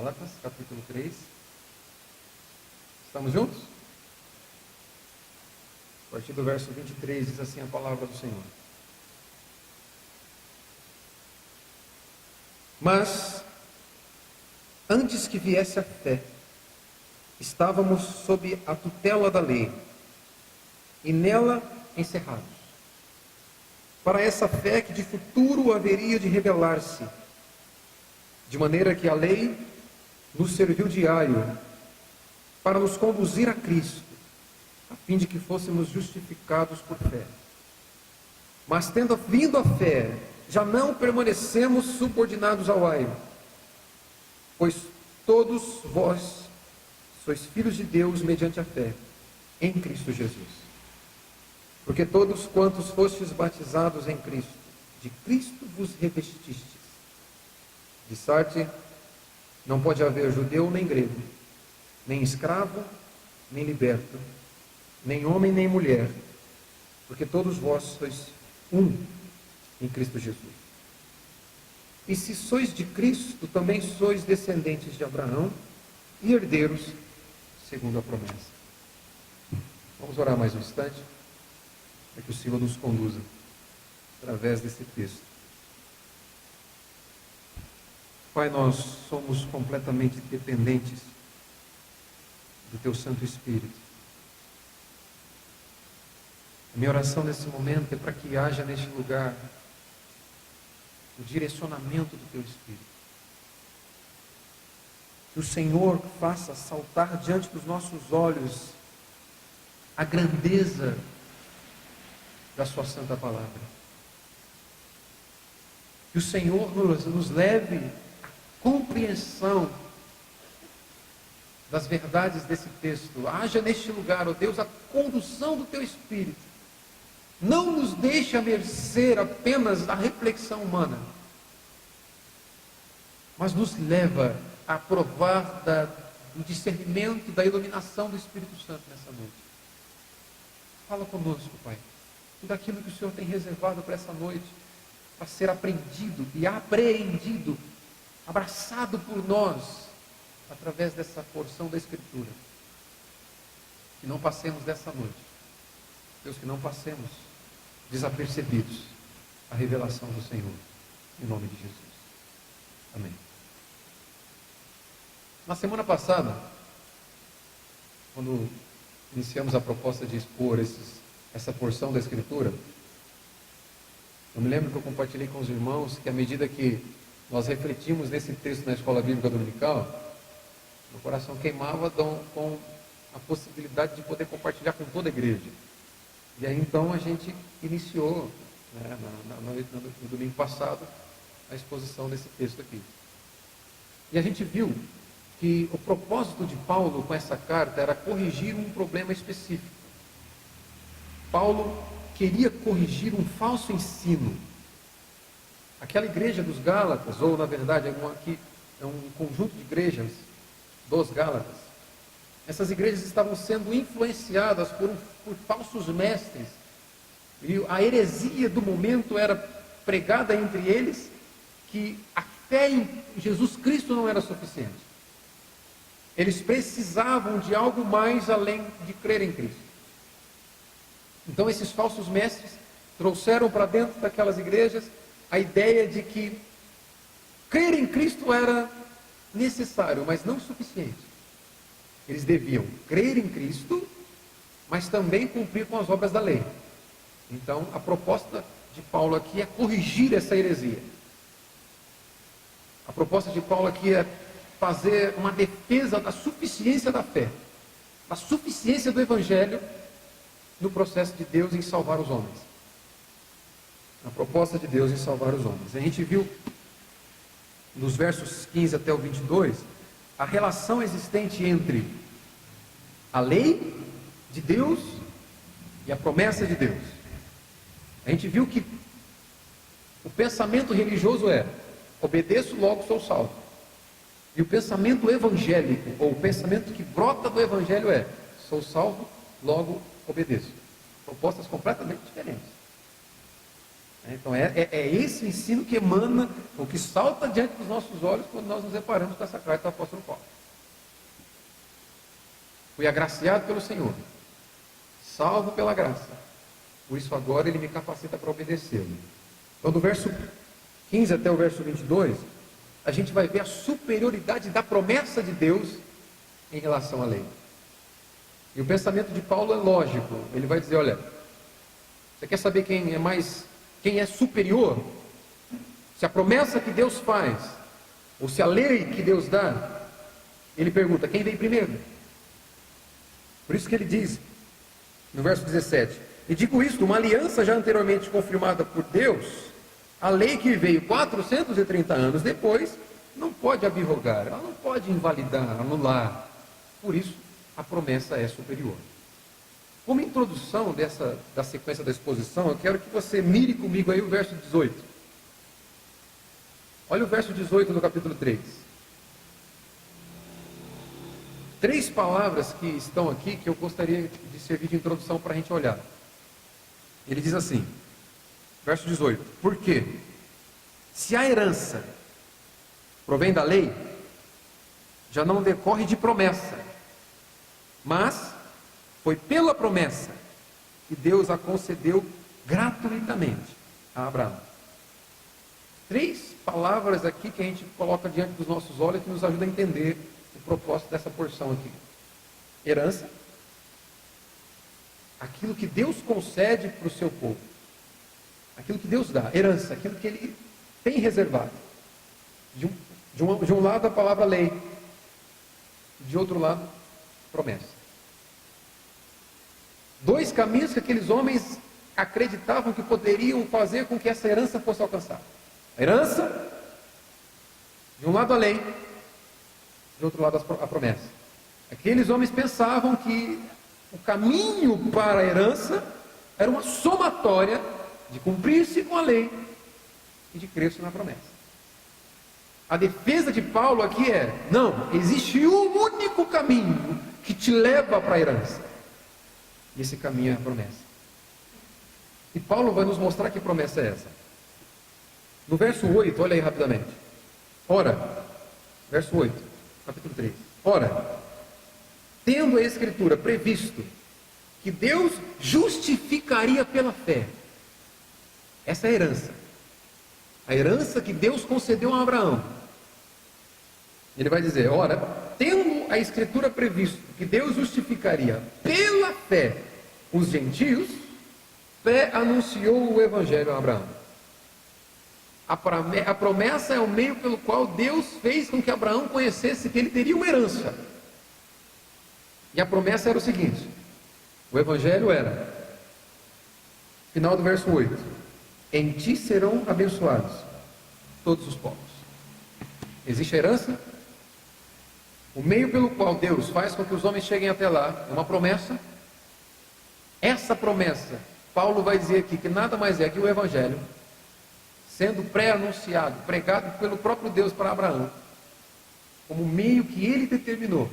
Gálatas, capítulo 3. Estamos juntos? A partir do verso 23 diz assim a palavra do Senhor. Mas, antes que viesse a fé, estávamos sob a tutela da lei, e nela encerrados. Para essa fé que de futuro haveria de revelar-se, de maneira que a lei nos serviu de aio para nos conduzir a Cristo, a fim de que fôssemos justificados por fé. Mas tendo vindo a fé, já não permanecemos subordinados ao aio, pois todos vós sois filhos de Deus mediante a fé em Cristo Jesus. Porque todos quantos fostes batizados em Cristo, de Cristo vos revestistes. De sorte, não pode haver judeu nem grego, nem escravo, nem liberto, nem homem nem mulher, porque todos vós sois um em Cristo Jesus. E se sois de Cristo, também sois descendentes de Abraão e herdeiros segundo a promessa. Vamos orar mais um instante, para que o Senhor nos conduza através desse texto. Pai, nós somos completamente dependentes do Teu Santo Espírito. A minha oração nesse momento é para que haja neste lugar o direcionamento do Teu Espírito. Que o Senhor faça saltar diante dos nossos olhos a grandeza da Sua Santa Palavra. Que o Senhor nos leve à compreensão das verdades desse texto. Haja neste lugar, ó Deus, a condução do Teu Espírito. Não nos deixe à mercê apenas da reflexão humana, mas nos leva a provar do discernimento, da iluminação do Espírito Santo nessa noite. Fala conosco, Pai, tudo aquilo que o Senhor tem reservado para essa noite, para ser aprendido e apreendido, abraçado por nós, através dessa porção da Escritura. Que não passemos dessa noite, Deus, que não passemos desapercebidos a revelação do Senhor, em nome de Jesus. Amém. Na semana passada, quando iniciamos a proposta de expor essa porção da Escritura, eu me lembro que eu compartilhei com os irmãos que à medida que nós refletimos nesse texto na escola bíblica dominical, meu coração queimava com a possibilidade de poder compartilhar com toda a igreja. E aí então a gente iniciou, né, no domingo passado, a exposição desse texto aqui. E a gente viu que o propósito de Paulo com essa carta era corrigir um problema específico. Paulo queria corrigir um falso ensino. Aquela igreja dos Gálatas, ou na verdade aqui é um conjunto de igrejas dos Gálatas, essas igrejas estavam sendo influenciadas por falsos mestres, e a heresia do momento era pregada entre eles que a fé em Jesus Cristo não era suficiente. Eles precisavam de algo mais além de crer em Cristo. Então esses falsos mestres trouxeram para dentro daquelas igrejas a ideia de que crer em Cristo era necessário, mas não suficiente. Eles deviam crer em Cristo, mas também cumprir com as obras da lei. Então a proposta de Paulo aqui é corrigir essa heresia. A proposta de Paulo aqui é fazer uma defesa da suficiência da fé, da suficiência do Evangelho no processo de Deus em salvar os homens. A proposta de Deus em salvar os homens. A gente viu nos versos 15 até o 22 a relação existente entre a lei de Deus e a promessa de Deus. A gente viu que o pensamento religioso é: obedeço, logo sou salvo. E o pensamento evangélico, ou o pensamento que brota do Evangelho é: sou salvo, logo obedeço. Propostas completamente diferentes. Então é esse ensino que emana, o que salta diante dos nossos olhos quando nós nos deparamos com essa carta do apóstolo Paulo. Fui agraciado pelo Senhor, salvo pela graça, por isso agora Ele me capacita para obedecê-lo. Então do verso 15 até o verso 22, a gente vai ver a superioridade da promessa de Deus em relação à lei. E o pensamento de Paulo é lógico. Ele vai dizer, olha, você quer saber quem é superior? Se a promessa que Deus faz, ou se a lei que Deus dá, ele pergunta, quem veio primeiro? Por isso que ele diz, no verso 17, e digo isto, uma aliança já anteriormente confirmada por Deus, a lei que veio 430 anos depois, não pode abrogar, ela não pode invalidar, anular. Por isso, a promessa é superior. Como introdução da sequência da exposição, eu quero que você mire comigo aí o verso 18. Olha o verso 18 do capítulo 3. 3 palavras que estão aqui que eu gostaria de servir de introdução para a gente olhar. Ele diz assim, verso 18: porque se a herança provém da lei, já não decorre de promessa, mas foi pela promessa que Deus a concedeu gratuitamente a Abraão. 3 palavras aqui que a gente coloca diante dos nossos olhos que nos ajuda a entender o propósito dessa porção aqui. Herança, aquilo que Deus concede para o seu povo, aquilo que Deus dá, herança, aquilo que Ele tem reservado. De um lado a palavra lei, de outro lado promessa. 2 caminhos que aqueles homens acreditavam que poderiam fazer com que essa herança fosse alcançada. A herança, de um lado a lei, de outro lado a promessa. Aqueles homens pensavam que o caminho para a herança era uma somatória de cumprir-se com a lei e de crer-se na promessa. A defesa de Paulo aqui é, não, existe um único caminho que te leva para a herança. E esse caminho é a promessa. E Paulo vai nos mostrar que promessa é essa. No verso 8, olha aí rapidamente. Ora, verso 8, capítulo 3. Ora, tendo a Escritura previsto que Deus justificaria pela fé. Essa é a herança. A herança que Deus concedeu a Abraão. Ele vai dizer, ora, tendo a Escritura previsto que Deus justificaria pela fé os gentios, fé anunciou o Evangelho a Abraão. A promessa é o meio pelo qual Deus fez com que Abraão conhecesse que ele teria uma herança. E a promessa era o seguinte, o Evangelho era, final do verso 8, em ti serão abençoados todos os povos. Existe a herança? O meio pelo qual Deus faz com que os homens cheguem até lá é uma promessa. Essa promessa, Paulo vai dizer aqui que nada mais é que o Evangelho sendo pré-anunciado, pregado pelo próprio Deus para Abraão, como meio que ele determinou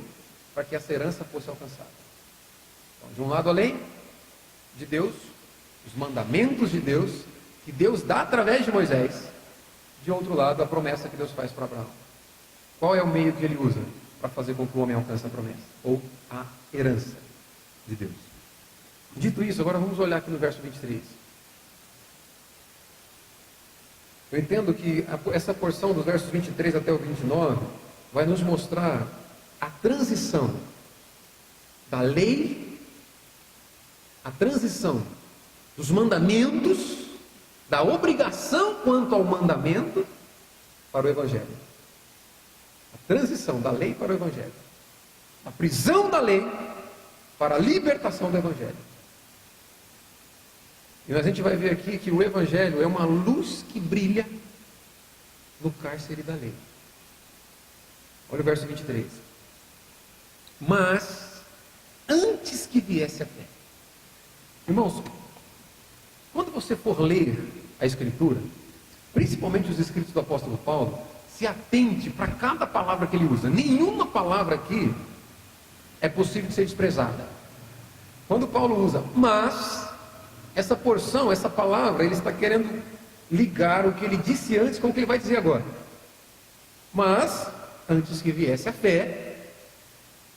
para que essa herança fosse alcançada. Então, de um lado a lei de Deus, os mandamentos de Deus, que Deus dá através de Moisés. De outro lado, a promessa que Deus faz para Abraão. Qual é o meio que ele usa para fazer com que o homem alcance a promessa? Ou a herança de Deus. Dito isso, agora vamos olhar aqui no verso 23. Eu entendo que essa porção dos versos 23 até o 29 vai nos mostrar a transição da lei, a transição dos mandamentos, da obrigação quanto ao mandamento para o Evangelho. A transição da lei para o Evangelho. A prisão da lei para a libertação do Evangelho. E a gente vai ver aqui que o Evangelho é uma luz que brilha no cárcere da lei. Olha o verso 23. Mas, antes que viesse a fé. Irmãos, quando você for ler a Escritura, principalmente os escritos do apóstolo Paulo, se atente para cada palavra que ele usa. Nenhuma palavra aqui é possível de ser desprezada. Quando Paulo usa mas, essa porção, essa palavra, ele está querendo ligar o que ele disse antes com o que ele vai dizer agora. Mas, antes que viesse a fé,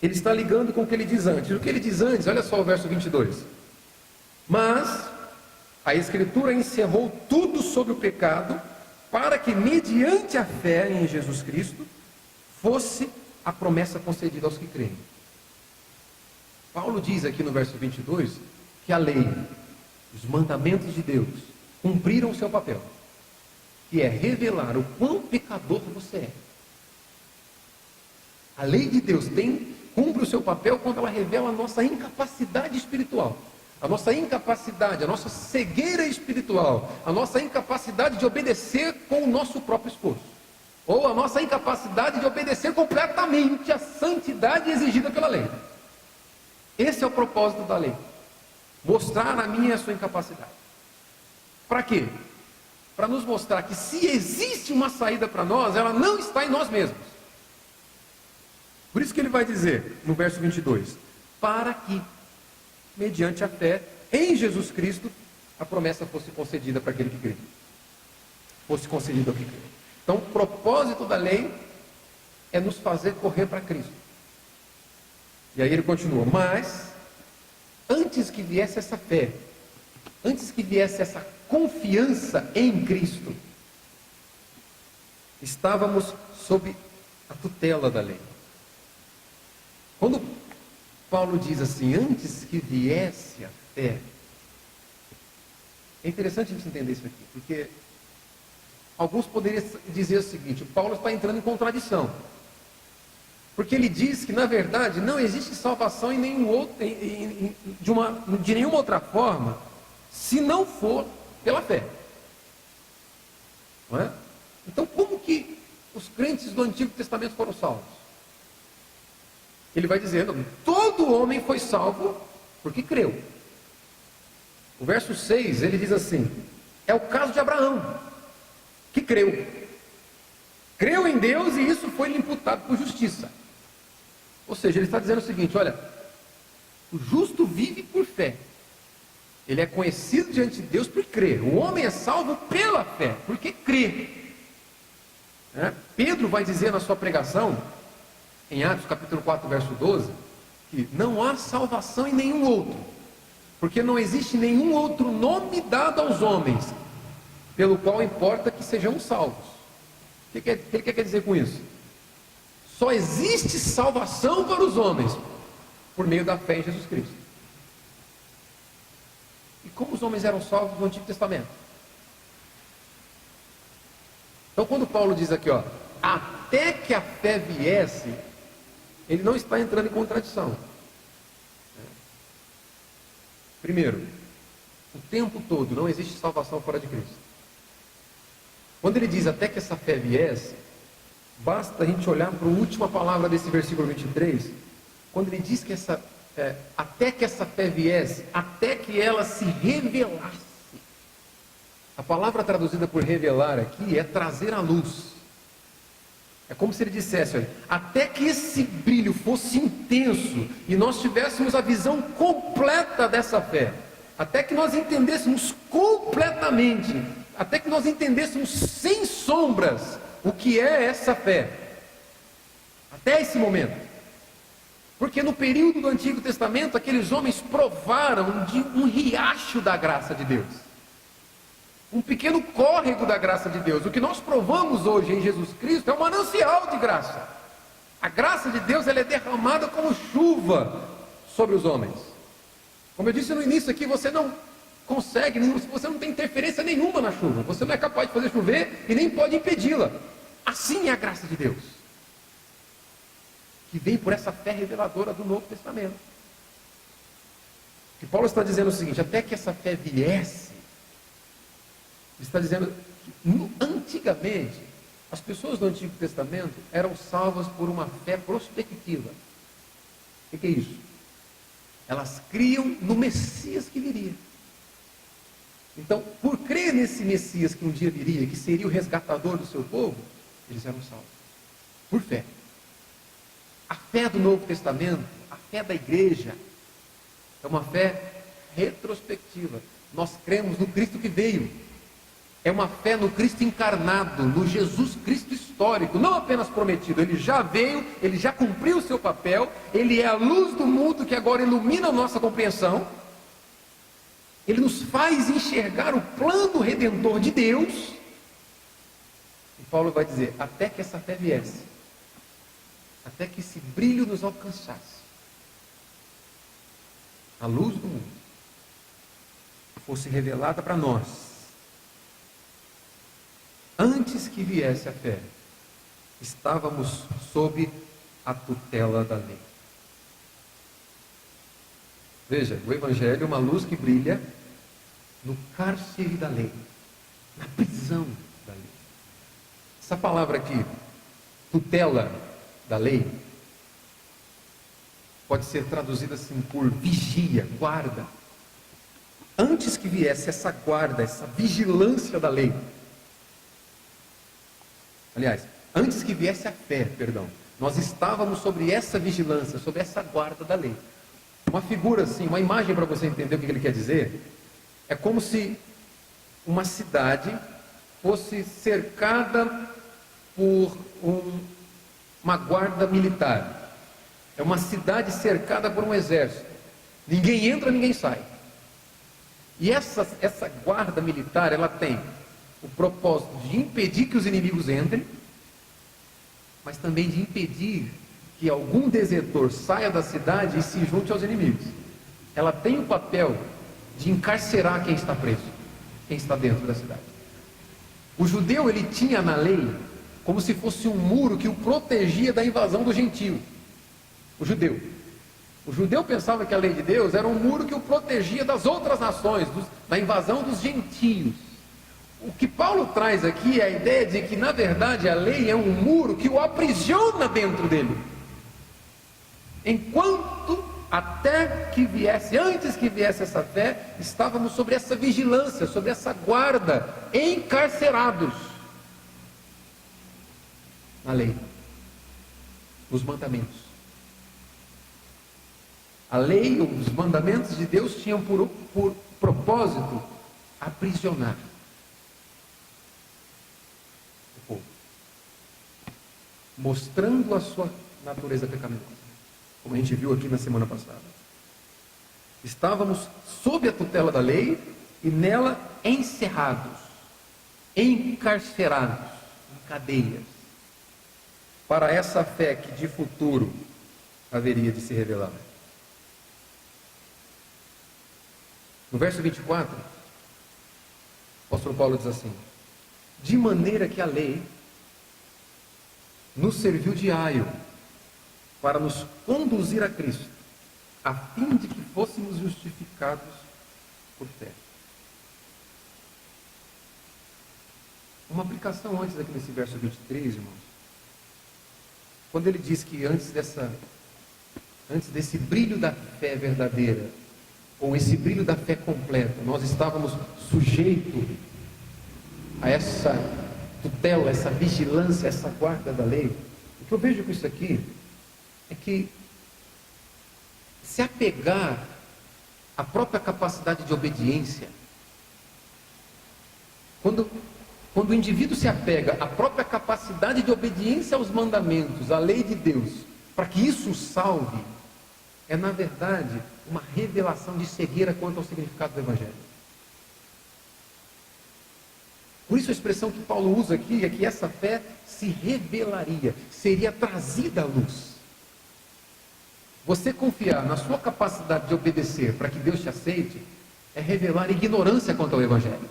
ele está ligando com o que ele diz antes. O que ele diz antes, olha só o verso 22. Mas a Escritura encerrou tudo sobre o pecado, para que mediante a fé em Jesus Cristo, fosse a promessa concedida aos que creem. Paulo diz aqui no verso 22, que a lei, os mandamentos de Deus, cumpriram o seu papel, que é revelar o quão pecador você é. A lei de Deus cumpre o seu papel quando ela revela a nossa incapacidade espiritual, a nossa incapacidade, a nossa cegueira espiritual, a nossa incapacidade de obedecer com o nosso próprio esforço, ou a nossa incapacidade de obedecer completamente à santidade exigida pela lei. Esse é o propósito da lei, mostrar a minha e a sua incapacidade. Para quê? Para nos mostrar que se existe uma saída para nós, ela não está em nós mesmos. Por isso que ele vai dizer no verso 22, para que, mediante a fé em Jesus Cristo, a promessa fosse concedida para aquele que crê. Fosse concedida ao que crê. Então, o propósito da lei é nos fazer correr para Cristo. E aí ele continua, mas, antes que viesse essa fé, antes que viesse essa confiança em Cristo, estávamos sob a tutela da lei. Quando Paulo diz assim, antes que viesse a fé, é interessante a gente entender isso aqui, porque alguns poderiam dizer o seguinte, Paulo está entrando em contradição, porque ele diz que na verdade não existe salvação em nenhum outro, de nenhuma outra forma, se não for pela fé. Não é? Então como que os crentes do Antigo Testamento foram salvos? Ele vai dizendo, todo homem foi salvo porque creu. O verso 6, ele diz assim, é o caso de Abraão, que creu. Creu em Deus e isso foi lhe imputado por justiça. Ou seja, ele está dizendo o seguinte, olha, o justo vive por fé. Ele é conhecido diante de Deus por crer. O homem é salvo pela fé, porque crê. Pedro vai dizer na sua pregação, em Atos capítulo 4, verso 12, que não há salvação em nenhum outro, porque não existe nenhum outro nome dado aos homens, pelo qual importa que sejamos salvos. O que ele quer dizer com isso? Só existe salvação para os homens, por meio da fé em Jesus Cristo. E como os homens eram salvos no Antigo Testamento? Então quando Paulo diz aqui, ó, até que a fé viesse, ele não está entrando em contradição. Primeiro, o tempo todo não existe salvação fora de Cristo. Quando ele diz até que essa fé viesse, basta a gente olhar para a última palavra desse versículo 23, quando ele diz que até que essa fé viesse, até que ela se revelasse. A palavra traduzida por revelar aqui é trazer à luz. É como se ele dissesse, olha, até que esse brilho fosse intenso e nós tivéssemos a visão completa dessa fé, até que nós entendêssemos completamente, até que nós entendêssemos sem sombras o que é essa fé, até esse momento. Porque no período do Antigo Testamento, aqueles homens provaram de um riacho da graça de Deus, um pequeno córrego da graça de Deus. O que nós provamos hoje em Jesus Cristo é um manancial de graça. A graça de Deus, ela é derramada como chuva sobre os homens. Como eu disse no início aqui, você não consegue, você não tem interferência nenhuma na chuva, você não é capaz de fazer chover e nem pode impedi-la. Assim é a graça de Deus, que vem por essa fé reveladora do Novo Testamento. E Paulo está dizendo o seguinte, até que essa fé viesse, ele está dizendo que antigamente, as pessoas do Antigo Testamento eram salvas por uma fé prospectiva. O que é isso? Elas criam no Messias que viria. Então, por crer nesse Messias que um dia viria, que seria o resgatador do seu povo, eles eram salvos. Por fé. A fé do Novo Testamento, a fé da igreja, é uma fé retrospectiva. Nós cremos no Cristo que veio. É uma fé no Cristo encarnado, no Jesus Cristo histórico, não apenas prometido. Ele já veio, ele já cumpriu o seu papel, ele é a luz do mundo que agora ilumina a nossa compreensão. Ele nos faz enxergar o plano redentor de Deus. E Paulo vai dizer, até que essa fé viesse, até que esse brilho nos alcançasse, a luz do mundo fosse revelada para nós, antes que viesse a fé, estávamos sob a tutela da lei. Veja, o Evangelho é uma luz que brilha no cárcere da lei, na prisão da lei. Essa palavra aqui, tutela da lei, pode ser traduzida assim por vigia, guarda. Antes que viesse essa guarda, essa vigilância da lei, aliás, antes que viesse a fé, perdão, nós estávamos sobre essa vigilância, sobre essa guarda da lei. Uma figura assim, uma imagem para você entender o que ele quer dizer, é como se uma cidade fosse cercada por uma guarda militar. É uma cidade cercada por um exército. Ninguém entra, ninguém sai. E essa guarda militar, ela tem o propósito de impedir que os inimigos entrem, mas também de impedir que algum desertor saia da cidade e se junte aos inimigos. Ela tem o papel de encarcerar quem está preso, quem está dentro da cidade. O judeu, ele tinha na lei como se fosse um muro que o protegia da invasão do gentio. O judeu pensava que a lei de Deus era um muro que o protegia das outras nações, da invasão dos gentios. O que Paulo traz aqui é a ideia de que, na verdade, a lei é um muro que o aprisiona dentro dele. Enquanto, antes que viesse essa fé, estávamos sobre essa vigilância, sobre essa guarda, encarcerados na lei, nos mandamentos. A lei, os mandamentos de Deus tinham por propósito aprisionar o povo, mostrando a sua natureza pecaminosa, como a gente viu aqui na semana passada. Estávamos sob a tutela da lei e nela encerrados, encarcerados, em cadeias, para essa fé que de futuro haveria de se revelar. No verso 24, o apóstolo Paulo diz assim: de maneira que a lei nos serviu de aio para nos conduzir a Cristo, a fim de que fôssemos justificados por fé. Uma aplicação antes aqui nesse verso 23, irmãos. Quando ele diz que antes desse brilho da fé verdadeira, ou esse brilho da fé completa, nós estávamos sujeitos a essa tutela, essa vigilância, essa guarda da lei. O que eu vejo com isso aqui é que se apegar à própria capacidade de obediência, quando o indivíduo se apega à própria capacidade de obediência aos mandamentos, à lei de Deus, para que isso o salve, é na verdade uma revelação de cegueira quanto ao significado do Evangelho. Por isso a expressão que Paulo usa aqui é que essa fé se revelaria, seria trazida à luz. Você confiar na sua capacidade de obedecer para que Deus te aceite, é revelar ignorância quanto ao Evangelho.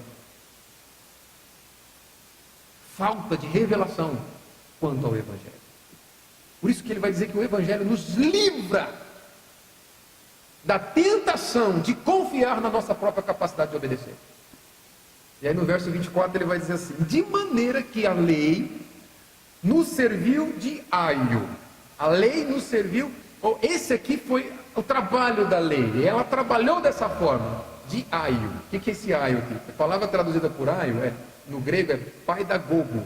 Falta de revelação quanto ao Evangelho. Por isso que ele vai dizer que o Evangelho nos livra da tentação de confiar na nossa própria capacidade de obedecer. E aí no verso 24 ele vai dizer assim: de maneira que a lei nos serviu de aio. A lei nos serviu, esse aqui foi o trabalho da lei, ela trabalhou dessa forma, de aio. O que é esse aio aqui? A palavra traduzida por aio, no grego é paidagogo,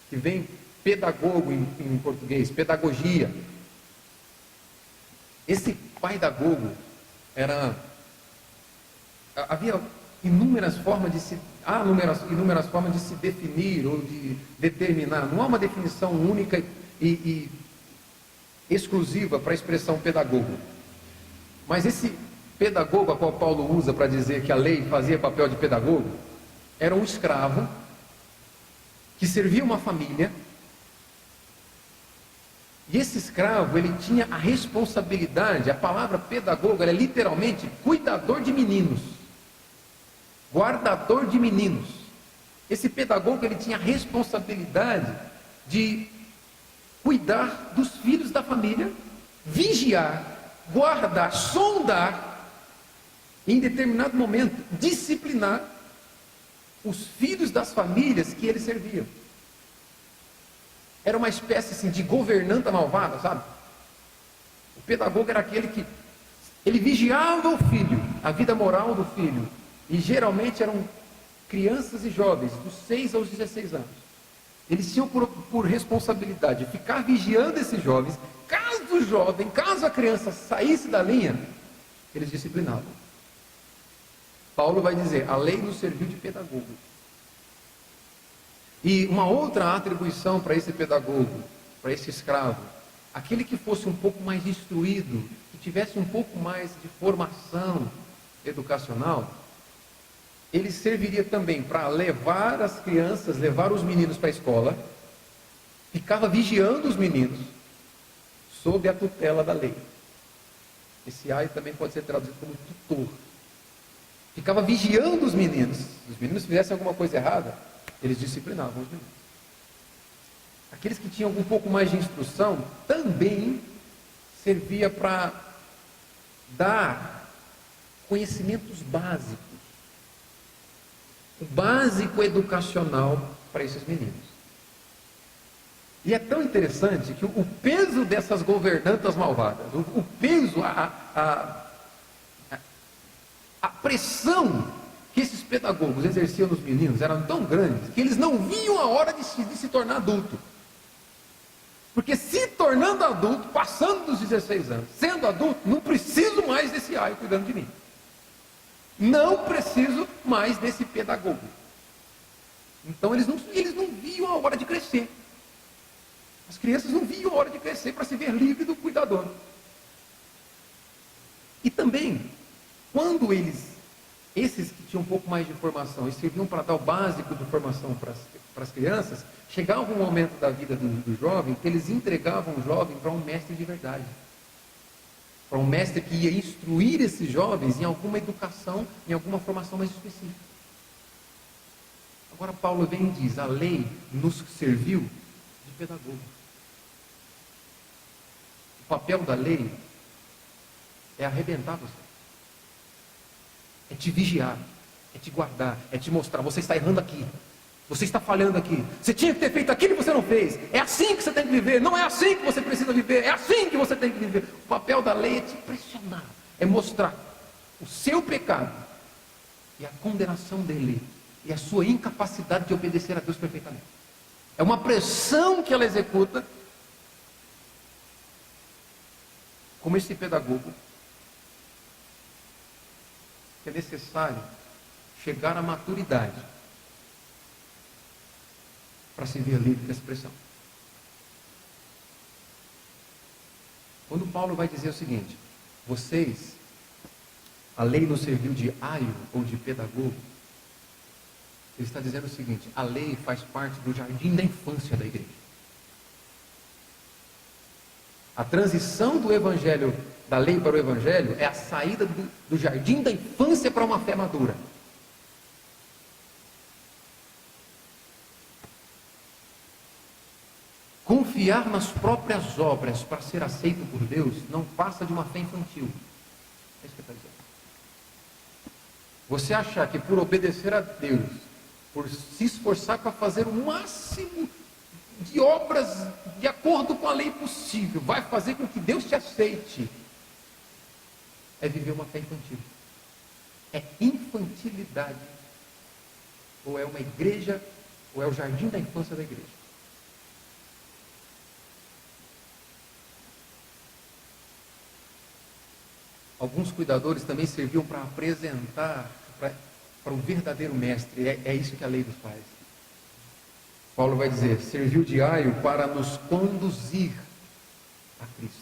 que vem pedagogo em português, pedagogia. Esse paidagogo havia inúmeras formas de se definir ou de determinar. Não há uma definição única e exclusiva para a expressão pedagogo. Mas esse pedagogo a qual Paulo usa para dizer que a lei fazia papel de pedagogo, era um escravo que servia uma família. E esse escravo, ele tinha a responsabilidade, a palavra pedagogo, ela é literalmente cuidador de meninos, guardador de meninos. Esse pedagogo, ele tinha a responsabilidade de cuidar dos filhos da família, vigiar, guardar, sondar, e em determinado momento, disciplinar os filhos das famílias que ele servia. Era uma espécie assim, de governanta malvada, sabe? O pedagogo era aquele que ele vigiava o filho, a vida moral do filho, e geralmente eram crianças e jovens, dos 6 aos 16 anos. Eles tinham por responsabilidade ficar vigiando esses jovens. Caso a criança saísse da linha, eles disciplinavam. Paulo vai dizer, a lei nos serviu de pedagogo. E uma outra atribuição para esse pedagogo, para esse escravo, aquele que fosse um pouco mais instruído, que tivesse um pouco mais de formação educacional, ele serviria também para levar as crianças, levar os meninos para a escola, ficava vigiando os meninos, sob a tutela da lei. Esse ai também pode ser traduzido como tutor. Ficava vigiando os meninos. Se os meninos fizessem alguma coisa errada, eles disciplinavam os meninos. Aqueles que tinham um pouco mais de instrução, também servia para dar conhecimentos básicos. O básico educacional para esses meninos. E é tão interessante que o peso dessas governantas malvadas, o peso, a pressão que esses pedagogos exerciam nos meninos eram tão grandes que eles não viam a hora de se tornar adulto. Porque se tornando adulto, passando dos 16 anos, sendo adulto, não preciso mais desse aio cuidando de mim. Não preciso mais desse pedagogo. Então eles não viam a hora de crescer. As crianças não viam a hora de crescer para se ver livre do cuidador. E também, quando esses que tinham um pouco mais de formação, e serviam para dar o básico de formação para as crianças, chegava um momento da vida do jovem que eles entregavam o jovem para um mestre de verdade. Para um mestre que ia instruir esses jovens em alguma educação, em alguma formação mais específica. Agora Paulo vem e diz, a lei nos serviu de pedagogo. O papel da lei é arrebentar você. É te vigiar, é te guardar, é te mostrar, você está errando aqui, você está falhando aqui, você tinha que ter feito aquilo e você não fez, é assim que você tem que viver, não é assim que você precisa viver, é assim que você tem que viver. O papel da lei é te pressionar, é mostrar o seu pecado e a condenação dele, e a sua incapacidade de obedecer a Deus perfeitamente. É uma pressão que ela executa, como esse pedagogo, que é necessário chegar à maturidade para se ver livre dessa pressão. Quando Paulo vai dizer o seguinte, a lei nos serviu de aio ou de pedagogo, ele está dizendo o seguinte, a lei faz parte do jardim da infância da igreja. A transição do evangelho, da lei para o evangelho, é a saída do jardim da infância para uma fé madura. Confiar nas próprias obras para ser aceito por Deus não passa de uma fé infantil. É isso que ele está dizendo. Você achar que por obedecer a Deus, por se esforçar para fazer o máximo de obras de acordo com a lei possível, vai fazer com que Deus te aceite, é viver uma fé infantil. É infantilidade. Ou é uma igreja, ou é o jardim da infância da igreja. Alguns cuidadores também serviam para apresentar, para para o verdadeiro mestre. É isso que a lei nos faz. Paulo vai dizer, serviu de aio para nos conduzir a Cristo.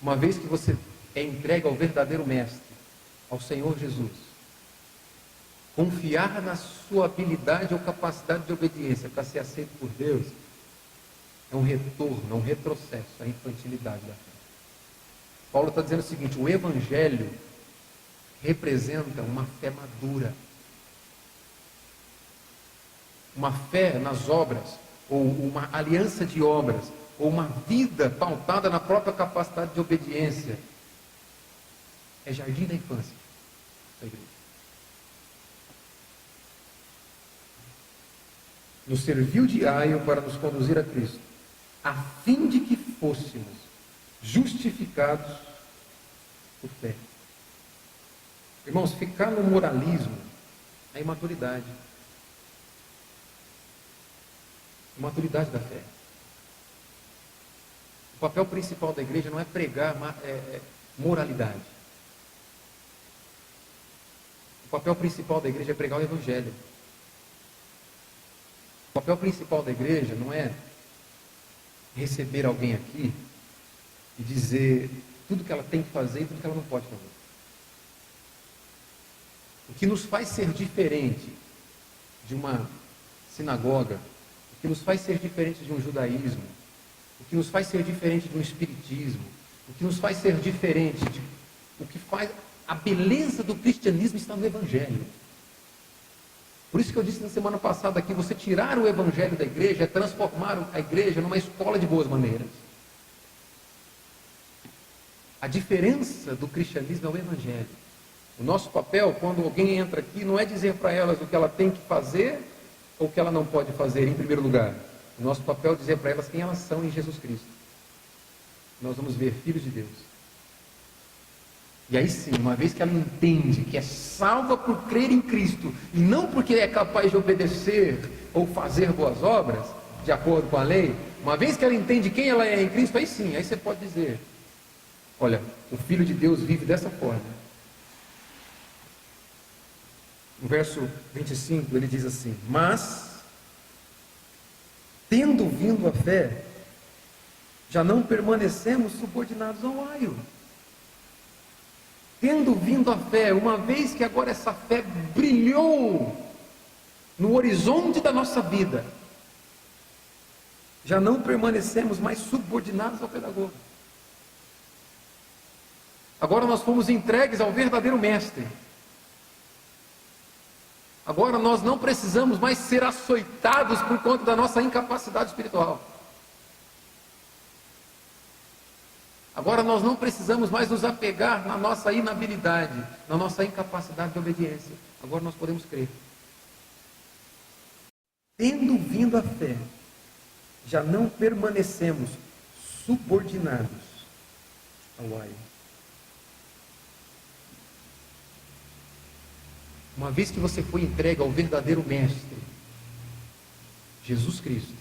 Uma vez que você é entregue ao verdadeiro mestre, ao Senhor Jesus, confiar na sua habilidade ou capacidade de obediência para ser aceito por Deus, é um retorno, é um retrocesso à infantilidade da fé. Paulo está dizendo o seguinte: o Evangelho representa uma fé madura, uma fé nas obras, ou uma aliança de obras, ou uma vida pautada na própria capacidade de obediência. É jardim da infância da igreja. Nos serviu de aio para nos conduzir a Cristo, a fim de que fôssemos justificados por fé. Irmãos, ficar no moralismo é imaturidade. Imaturidade da fé. O papel principal da igreja não é pregar moralidade. O papel principal da igreja é pregar o Evangelho. O papel principal da igreja não é receber alguém aqui e dizer tudo que ela tem que fazer e tudo que ela não pode fazer. O que nos faz ser diferente de uma sinagoga, o que nos faz ser diferente de um judaísmo, o que nos faz ser diferente de um espiritismo, o que nos faz ser diferente o que faz a beleza do cristianismo está no Evangelho. Por isso que eu disse na semana passada aqui, você tirar o Evangelho da igreja é transformar a igreja numa escola de boas maneiras. A diferença do cristianismo é o Evangelho. O nosso papel, quando alguém entra aqui, não é dizer para elas o que ela tem que fazer ou o que ela não pode fazer, em primeiro lugar. O nosso papel é dizer para elas quem elas são em Jesus Cristo. Nós vamos ver filhos de Deus. E aí sim, uma vez que ela entende que é salva por crer em Cristo, e não porque é capaz de obedecer ou fazer boas obras, de acordo com a lei, uma vez que ela entende quem ela é em Cristo, aí sim, aí você pode dizer, olha, o Filho de Deus vive dessa forma. No verso 25 ele diz assim: mas, tendo vindo a fé, já não permanecemos subordinados ao aio. Tendo vindo a fé, uma vez que agora essa fé brilhou no horizonte da nossa vida, já não permanecemos mais subordinados ao pedagogo. Agora nós fomos entregues ao verdadeiro mestre. Agora nós não precisamos mais ser açoitados por conta da nossa incapacidade espiritual. Agora nós não precisamos mais nos apegar na nossa inabilidade, na nossa incapacidade de obediência. Agora nós podemos crer. Tendo vindo a fé, já não permanecemos subordinados ao aio. Uma vez que você foi entregue ao verdadeiro mestre, Jesus Cristo,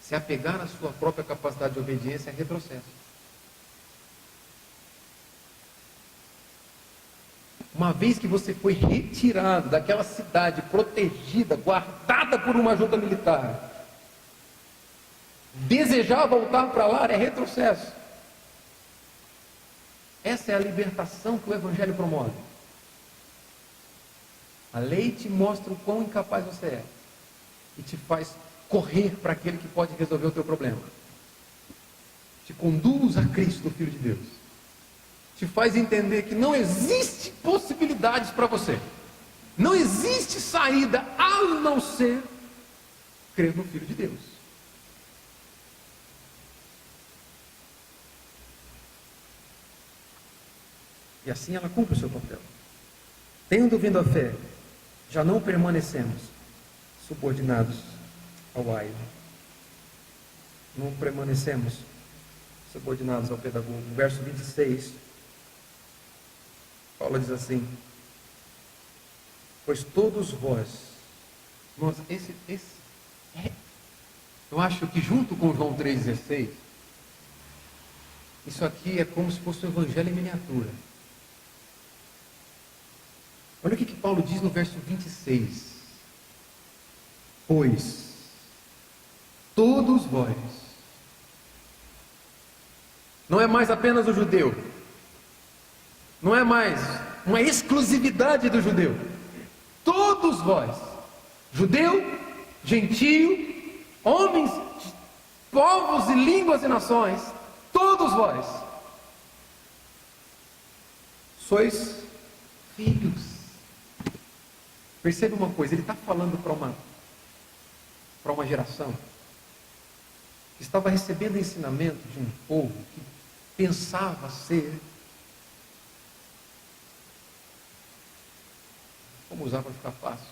se apegar à sua própria capacidade de obediência é retrocesso. Uma vez que você foi retirado daquela cidade protegida, guardada por uma junta militar, desejar voltar para lá é retrocesso. Essa é a libertação que o Evangelho promove. A lei te mostra o quão incapaz você é e te faz correr para aquele que pode resolver o teu problema. Te conduz a Cristo, o Filho de Deus. Te faz entender que não existe possibilidades para você. Não existe saída a não ser crer no Filho de Deus. E assim ela cumpre o seu papel. Tendo vindo a fé, já não permanecemos subordinados ao aio. Não permanecemos subordinados ao pedagogo. No verso 26, Paulo diz assim: pois todos vós, irmãos, eu acho que junto com João 3,16, isso aqui é como se fosse o Evangelho em miniatura. Paulo diz no verso 26: pois todos vós, não é mais apenas o judeu, não é mais uma exclusividade do judeu, todos vós, judeu, gentio, homens, povos e línguas e nações, todos vós sois filhos. Perceba uma coisa, ele está falando para uma geração que estava recebendo ensinamento de um povo que pensava ser, vamos usar para ficar fácil,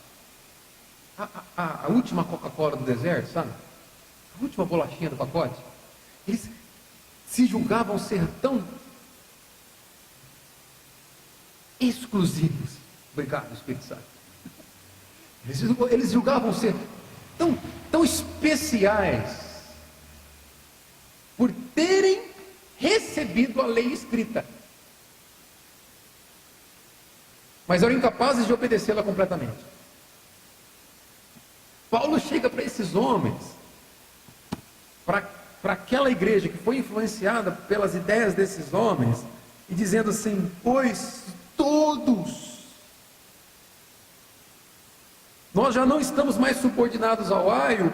a última Coca-Cola do deserto, sabe? A última bolachinha do pacote. Eles se julgavam ser tão exclusivos. Obrigado, Espírito Santo. Eles julgavam ser tão especiais por terem recebido a lei escrita, mas eram incapazes de obedecê-la completamente. Paulo chega para esses homens, para aquela igreja que foi influenciada pelas ideias desses homens, e dizendo assim: pois todos, nós já não estamos mais subordinados ao aio,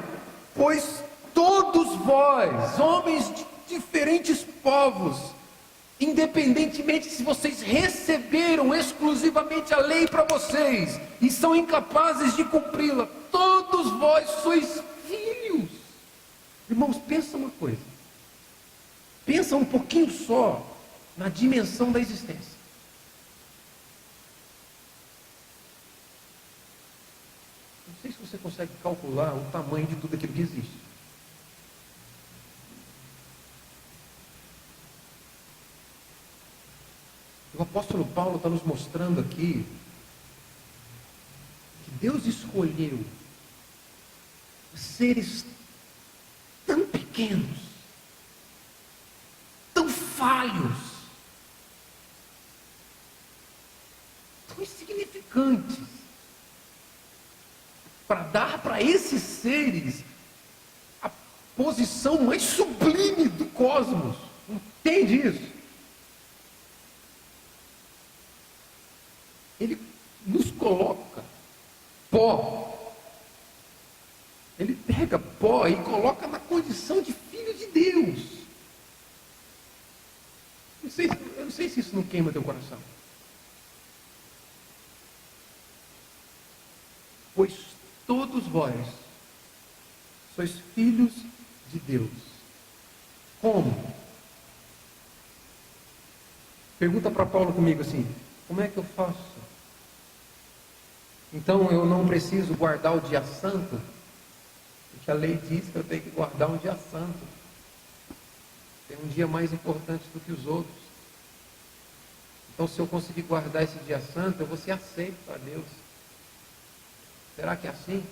pois todos vós, homens de diferentes povos, independentemente se vocês receberam exclusivamente a lei para vocês e são incapazes de cumpri-la, todos vós sois filhos. Irmãos, pensa uma coisa, pensa um pouquinho só na dimensão da existência. Não sei se você consegue calcular o tamanho de tudo aquilo que existe. O apóstolo Paulo está nos mostrando aqui que Deus escolheu seres tão pequenos, tão falhos, tão insignificantes, para dar para esses seres a posição mais sublime do cosmos. Entende isso? Ele nos coloca pó, ele pega pó e coloca na condição de filho de Deus. Eu não sei se isso não queima teu coração. Pois todos vós sois filhos de Deus. Como? Pergunta para Paulo comigo assim: como é que eu faço? Então eu não preciso guardar o dia santo, porque a lei diz que eu tenho que guardar um dia santo. Tem um dia mais importante do que os outros. Então, se eu conseguir guardar esse dia santo, eu vou ser aceito para Deus. Será que é assim?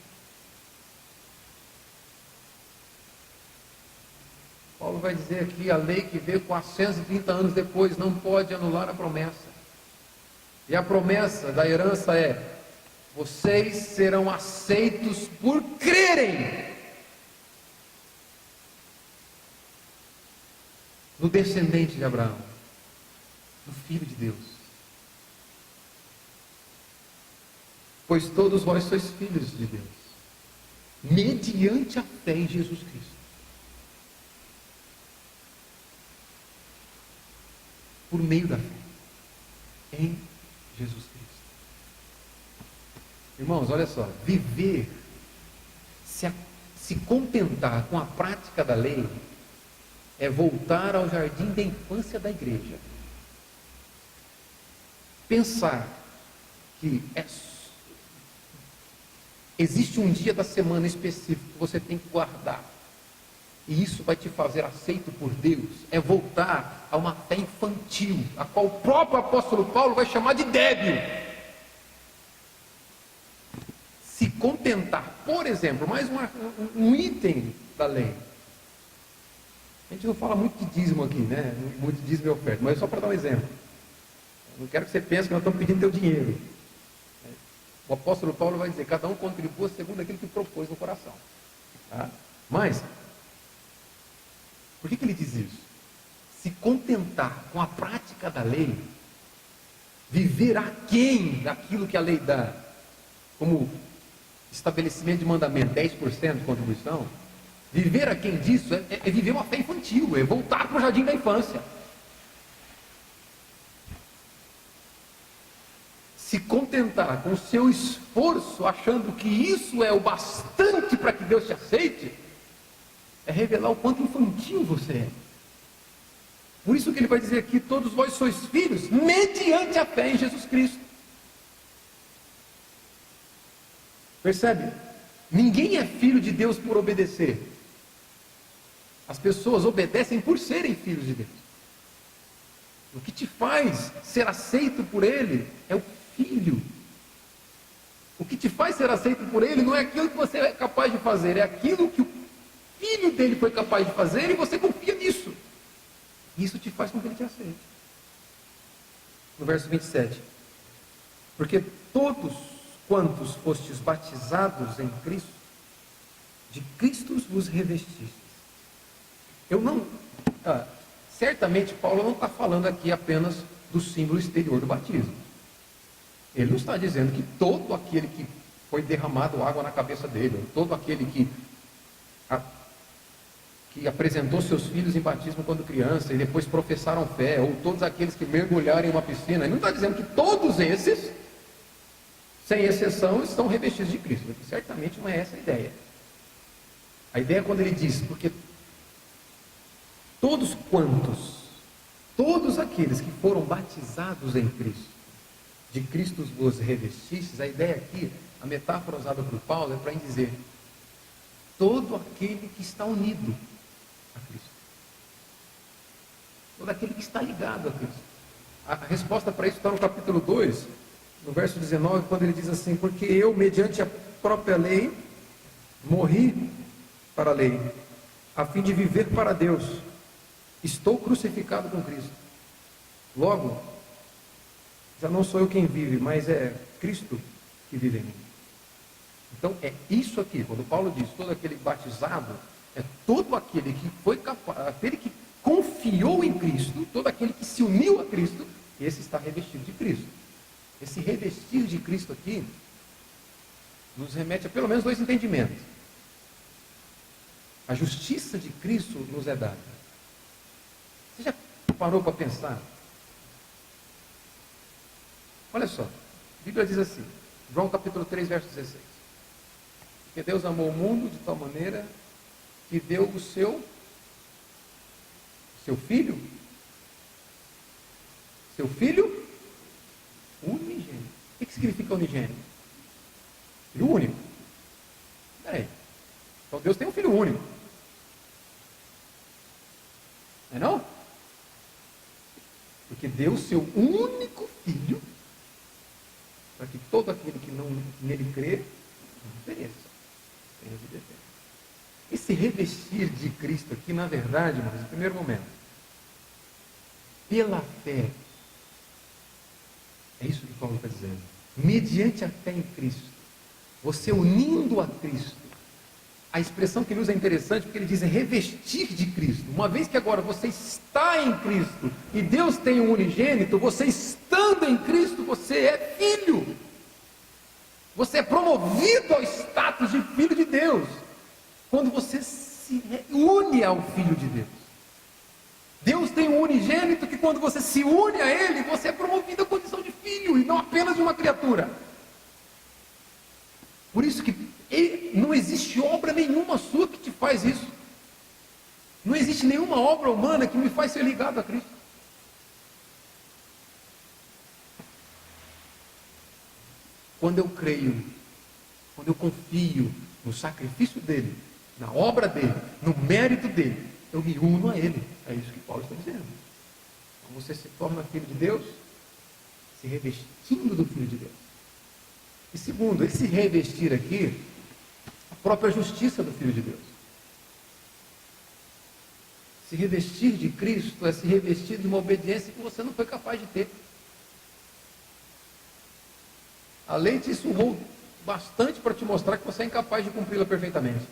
Paulo vai dizer aqui: a lei que veio 430 anos depois não pode anular a promessa. E a promessa da herança é: vocês serão aceitos por crerem no descendente de Abraão, no Filho de Deus. Pois todos vós sois filhos de Deus, mediante a fé em Jesus Cristo. Por meio da fé em Jesus Cristo. Irmãos, olha só, viver, se contentar com a prática da lei, é voltar ao jardim da infância da igreja. Pensar que existe um dia da semana específico que você tem que guardar, e isso vai te fazer aceito por Deus, é voltar a uma fé infantil, a qual o próprio apóstolo Paulo vai chamar de débil. Se contentar, por exemplo, mais um item da lei. A gente não fala muito de dízimo aqui, né? Muito de dízimo e oferta, mas só para dar um exemplo. Eu não quero que você pense que nós estamos pedindo teu dinheiro. O apóstolo Paulo vai dizer, cada um contribua segundo aquilo que propôs no coração. Tá? Mas, por que ele diz isso? Se contentar com a prática da lei, viver aquém daquilo que a lei dá, como estabelecimento de mandamento, 10% de contribuição, viver aquém disso é viver uma fé infantil, é voltar para o jardim da infância. Se contentar com o seu esforço, achando que isso é o bastante para que Deus te aceite, é revelar o quanto infantil você é. Por isso que ele vai dizer aqui, todos vós sois filhos, mediante a fé em Jesus Cristo. Percebe? Ninguém é filho de Deus por obedecer. As pessoas obedecem por serem filhos de Deus. O que te faz ser aceito por Ele é o Filho. O que te faz ser aceito por Ele não é aquilo que você é capaz de fazer, é aquilo que o Filho dele foi capaz de fazer e você confia nisso. Isso te faz com que Ele te aceite. No verso 27. Porque todos quantos fostes batizados em Cristo, de Cristo vos revestistes. Certamente Paulo não está falando aqui apenas do símbolo exterior do batismo. Ele não está dizendo que todo aquele que foi derramado água na cabeça dele, ou todo aquele que apresentou seus filhos em batismo quando criança e depois professaram fé, ou todos aqueles que mergulharam em uma piscina, ele não está dizendo que todos esses, sem exceção, estão revestidos de Cristo. Certamente não é essa a ideia. A ideia é quando ele diz, porque todos aqueles que foram batizados em Cristo, de Cristo vos revestistes, a ideia aqui, a metáfora usada por Paulo é para dizer, todo aquele que está unido a Cristo, todo aquele que está ligado a Cristo. A resposta para isso está no capítulo 2, no verso 19, quando ele diz assim, porque eu, mediante a própria lei, morri para a lei, a fim de viver para Deus, estou crucificado com Cristo, logo, já não sou eu quem vive, mas é Cristo que vive em mim. Então é isso aqui, quando Paulo diz, todo aquele batizado, é todo aquele que foi capaz, aquele que confiou em Cristo, todo aquele que se uniu a Cristo, esse está revestido de Cristo. Esse revestir de Cristo aqui, nos remete a pelo menos dois entendimentos. A justiça de Cristo nos é dada. Você já parou para pensar? Olha só, a Bíblia diz assim, João capítulo 3, verso 16. Porque Deus amou o mundo de tal maneira que deu o seu filho unigênito. O que significa unigênito? Filho único. Então Deus tem um filho único. Não é não? Porque deu o seu único filho para que todo aquele que não nele crê não pereça, tenha vida eterna. Esse revestir de Cristo aqui, na verdade, irmãos, no primeiro momento, pela fé, é isso que Paulo está dizendo, mediante a fé em Cristo, você unindo a Cristo, a expressão que ele usa é interessante, porque ele diz revestir de Cristo, uma vez que agora você está em Cristo, e Deus tem um unigênito, você estando em Cristo, você é filho, você é promovido ao status de filho de Deus, quando você se une ao Filho de Deus. Deus tem um unigênito que quando você se une a Ele, você é promovido à condição de filho, e não apenas de uma criatura. Por isso que não existe obra nenhuma sua que te faz isso. Não existe nenhuma obra humana que me faz ser ligado a Cristo. Quando eu creio, quando eu confio no sacrifício dele, na obra dele, no mérito dele, eu me uno a ele. É isso que Paulo está dizendo. Então você se torna filho de Deus, se revestindo do Filho de Deus. E segundo, esse revestir aqui, a própria justiça do Filho de Deus. Se revestir de Cristo é se revestir de uma obediência que você não foi capaz de ter. A lei te surrou bastante para te mostrar que você é incapaz de cumpri-la perfeitamente.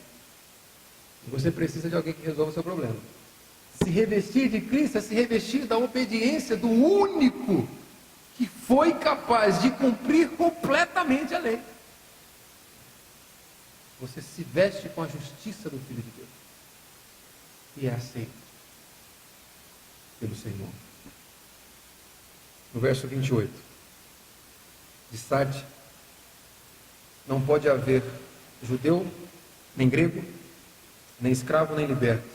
E você precisa de alguém que resolva o seu problema. Se revestir de Cristo é se revestir da obediência do único que foi capaz de cumprir completamente a lei. Você se veste com a justiça do Filho de Deus e é aceito pelo Senhor. No verso 28, de Sardes, não pode haver judeu, nem grego, nem escravo, nem liberto,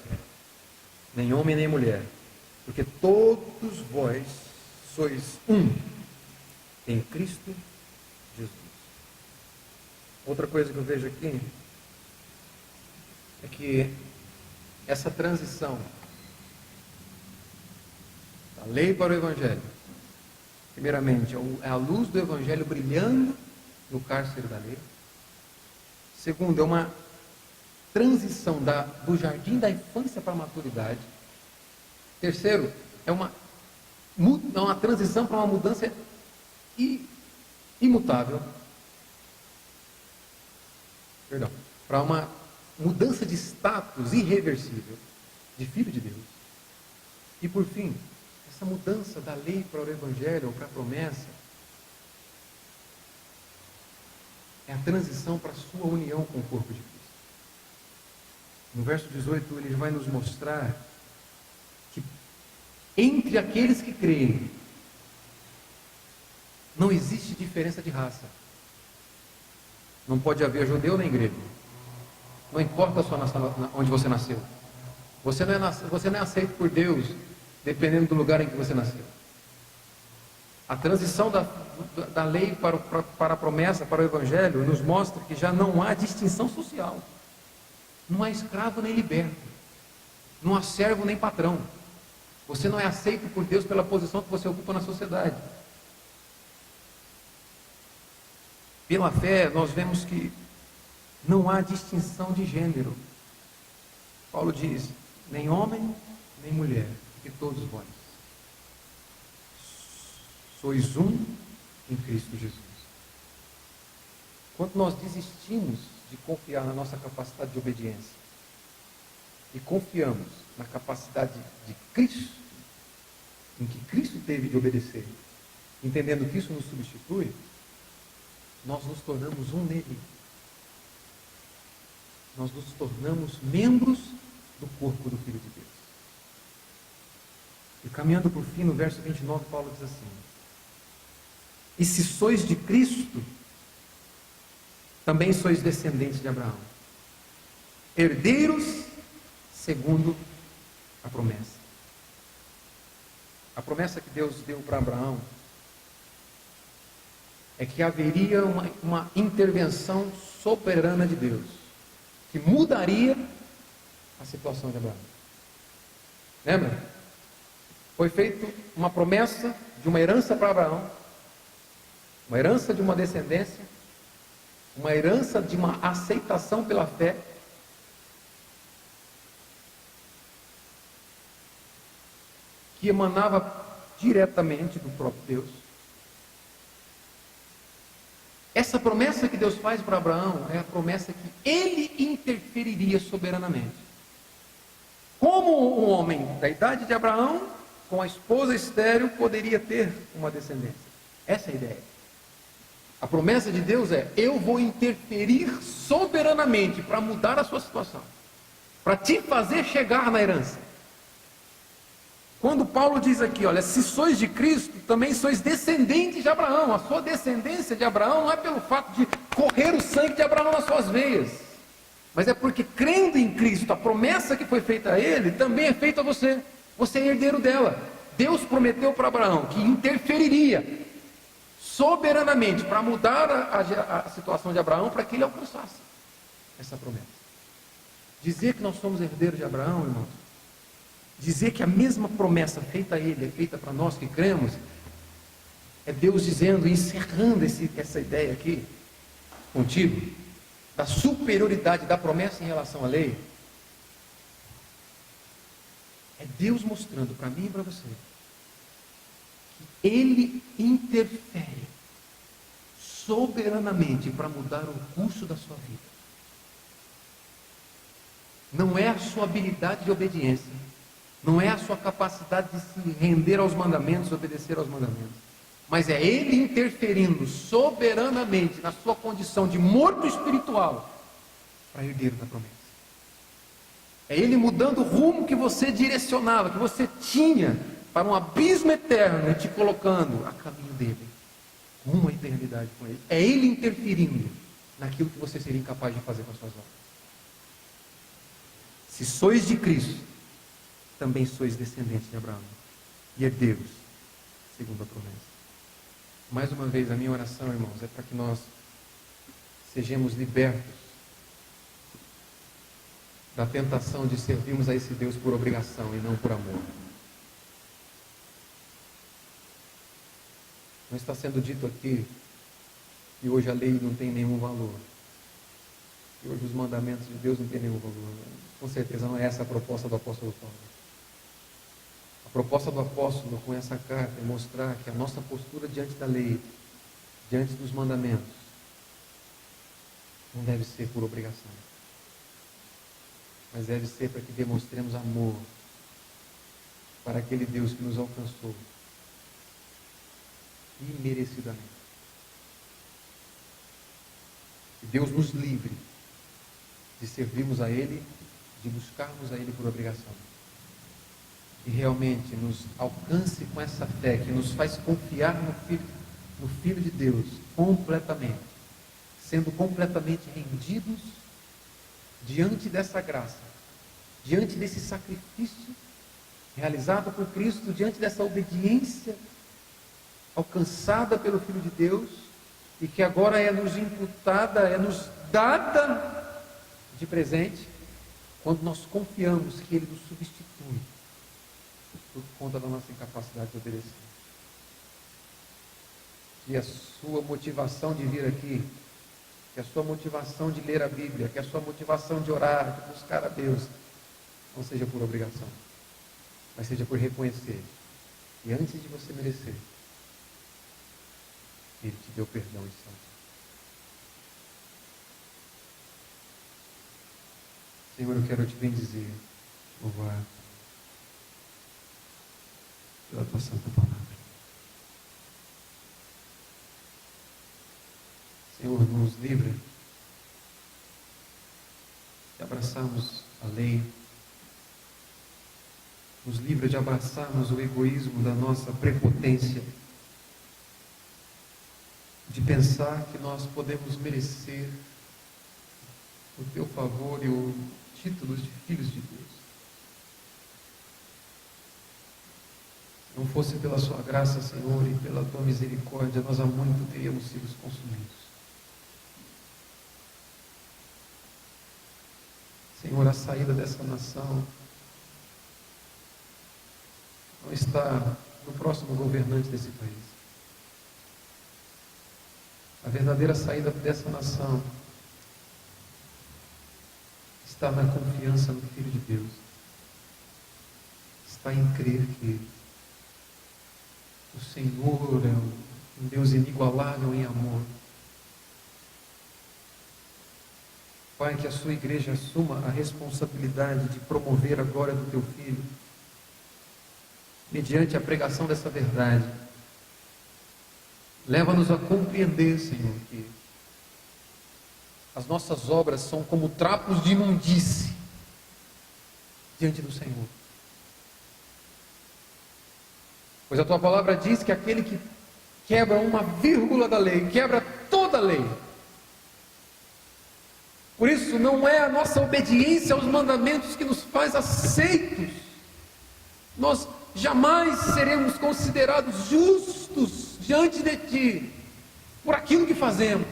nem homem, nem mulher, porque todos vós sois um em Cristo Jesus. Outra coisa que eu vejo aqui é que essa transição da lei para o Evangelho, primeiramente, é a luz do Evangelho brilhando no cárcere da lei. Segundo, é uma transição do jardim da infância para a maturidade. Terceiro, é uma transição para uma mudança imutável. Perdão, para uma mudança de status irreversível de filho de Deus. E por fim, essa mudança da lei para o Evangelho ou para a promessa é a transição para a sua união com o corpo de Cristo. No verso 18, ele vai nos mostrar que entre aqueles que creem não existe diferença de raça. Não pode haver judeu nem grego. Não importa a sua nação, onde você nasceu. Você não é aceito por Deus, dependendo do lugar em que você nasceu. A transição da lei para a promessa, para o Evangelho, nos mostra que já não há distinção social. Não há escravo nem liberto. Não há servo nem patrão. Você não é aceito por Deus pela posição que você ocupa na sociedade. Pela fé, nós vemos que não há distinção de gênero. Paulo diz, nem homem, nem mulher, porque todos vós sois um em Cristo Jesus. Quando nós desistimos de confiar na nossa capacidade de obediência e confiamos na capacidade de Cristo, em que Cristo teve de obedecer, entendendo que isso nos substitui, nós nos tornamos um nele. Nós nos tornamos membros do corpo do Filho de Deus. E caminhando por fim, no verso 29, Paulo diz assim: e se sois de Cristo, também sois descendentes de Abraão, herdeiros segundo a promessa. A promessa que Deus deu para Abraão é que haveria uma intervenção soberana de Deus, que mudaria a situação de Abraão. Lembra? Foi feita uma promessa de uma herança para Abraão, uma herança de uma descendência, uma herança de uma aceitação pela fé, que emanava diretamente do próprio Deus. Essa promessa que Deus faz para Abraão é a promessa que ele interferiria soberanamente. Como um homem da idade de Abraão, com a esposa estéril, poderia ter uma descendência? Essa é a ideia. A promessa de Deus é: eu vou interferir soberanamente para mudar a sua situação, para te fazer chegar na herança. Quando Paulo diz aqui, olha, se sois de Cristo, também sois descendentes de Abraão. A sua descendência de Abraão não é pelo fato de correr o sangue de Abraão nas suas veias, mas é porque, crendo em Cristo, a promessa que foi feita a ele, também é feita a você. Você é herdeiro dela. Deus prometeu para Abraão que interferiria soberanamente para mudar a situação de Abraão, para que ele alcançasse essa promessa. Dizer que nós somos herdeiros de Abraão, irmãos, dizer que a mesma promessa feita a ele é feita para nós que cremos, é Deus dizendo, encerrando essa ideia aqui contigo, da superioridade da promessa em relação à lei. É Deus mostrando para mim e para você que Ele interfere soberanamente para mudar o curso da sua vida. Não é a sua habilidade de obediência, não é a sua capacidade de se render aos mandamentos, obedecer aos mandamentos, mas é Ele interferindo soberanamente na sua condição de morto espiritual para herdeiro da promessa. É Ele mudando o rumo que você direcionava, que você tinha para um abismo eterno e te colocando a caminho dele, rumo à eternidade com Ele. É Ele interferindo naquilo que você seria incapaz de fazer com as suas obras. Se sois de Cristo, também sois descendentes de Abraão e herdeiros, segundo a promessa. Mais uma vez, a minha oração, irmãos, é para que nós sejamos libertos da tentação de servirmos a esse Deus por obrigação e não por amor. Não está sendo dito aqui que hoje a lei não tem nenhum valor, que hoje os mandamentos de Deus não têm nenhum valor. Com certeza não é essa a proposta do apóstolo Paulo. A proposta do apóstolo com essa carta é mostrar que a nossa postura diante da lei, diante dos mandamentos, não deve ser por obrigação, mas deve ser para que demonstremos amor para aquele Deus que nos alcançou imerecidamente. Que Deus nos livre de servirmos a Ele, de buscarmos a Ele por obrigação. E realmente nos alcance com essa fé que nos faz confiar no Filho de Deus completamente, sendo completamente rendidos diante dessa graça, diante desse sacrifício realizado por Cristo, diante dessa obediência alcançada pelo Filho de Deus, e que agora é nos imputada, é nos dada de presente, quando nós confiamos que Ele nos substitui por conta da nossa incapacidade de obedecer. Que a sua motivação de vir aqui, que a sua motivação de ler a Bíblia, que a sua motivação de orar, de buscar a Deus, não seja por obrigação, mas seja por reconhecer que antes de você merecer, Ele te deu perdão e salvação. Senhor, eu quero te bendizer, louvar pela tua santa palavra. Senhor, nos livra de abraçarmos a lei, nos livra de abraçarmos o egoísmo da nossa prepotência, de pensar que nós podemos merecer o teu favor e o título de filhos de Deus. Se não fosse pela sua graça, Senhor, e pela tua misericórdia, nós há muito teríamos sido consumidos. Senhor, a saída dessa nação não está no próximo governante desse país. A verdadeira saída dessa nação está na confiança no Filho de Deus. Está em crer que o Senhor é um Deus inigualável em amor. Pai, que a sua igreja assuma a responsabilidade de promover a glória do teu Filho, mediante a pregação dessa verdade. Leva-nos a compreender, Senhor, que as nossas obras são como trapos de imundície diante do Senhor. Pois a tua palavra diz que aquele que quebra uma vírgula da lei, quebra toda a lei. Por isso, não é a nossa obediência aos mandamentos que nos faz aceitos. Nós jamais seremos considerados justos diante de Ti por aquilo que fazemos.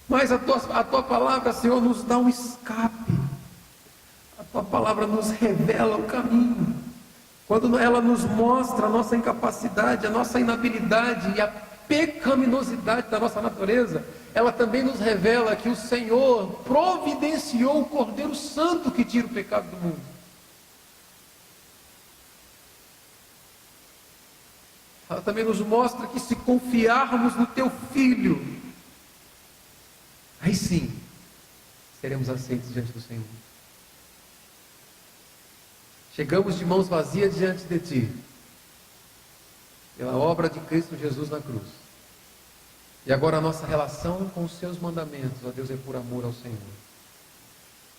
Mas a tua palavra, Senhor, nos dá um escape. A tua palavra nos revela o caminho. Quando ela nos mostra a nossa incapacidade, a nossa inabilidade e a pecaminosidade da nossa natureza, ela também nos revela que o Senhor providenciou o Cordeiro Santo que tira o pecado do mundo. ela também nos mostra que se confiarmos no Teu Filho, aí sim, seremos aceitos diante do Senhor. Chegamos de mãos vazias diante de Ti, pela obra de Cristo Jesus na cruz. E agora a nossa relação com os Seus mandamentos, ó Deus, é por amor ao Senhor.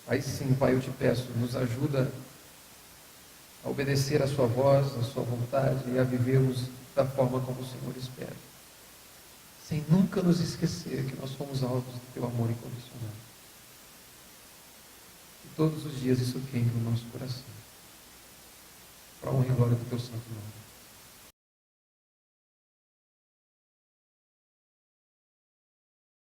Aí sim, Pai, eu te peço, nos ajuda a obedecer a Sua voz, a Sua vontade e a vivermos da forma como o Senhor espera. Sem nunca nos esquecer que nós somos alvos do Teu amor incondicional. E todos os dias isso queime no nosso coração. Para a honra e glória do Teu santo nome.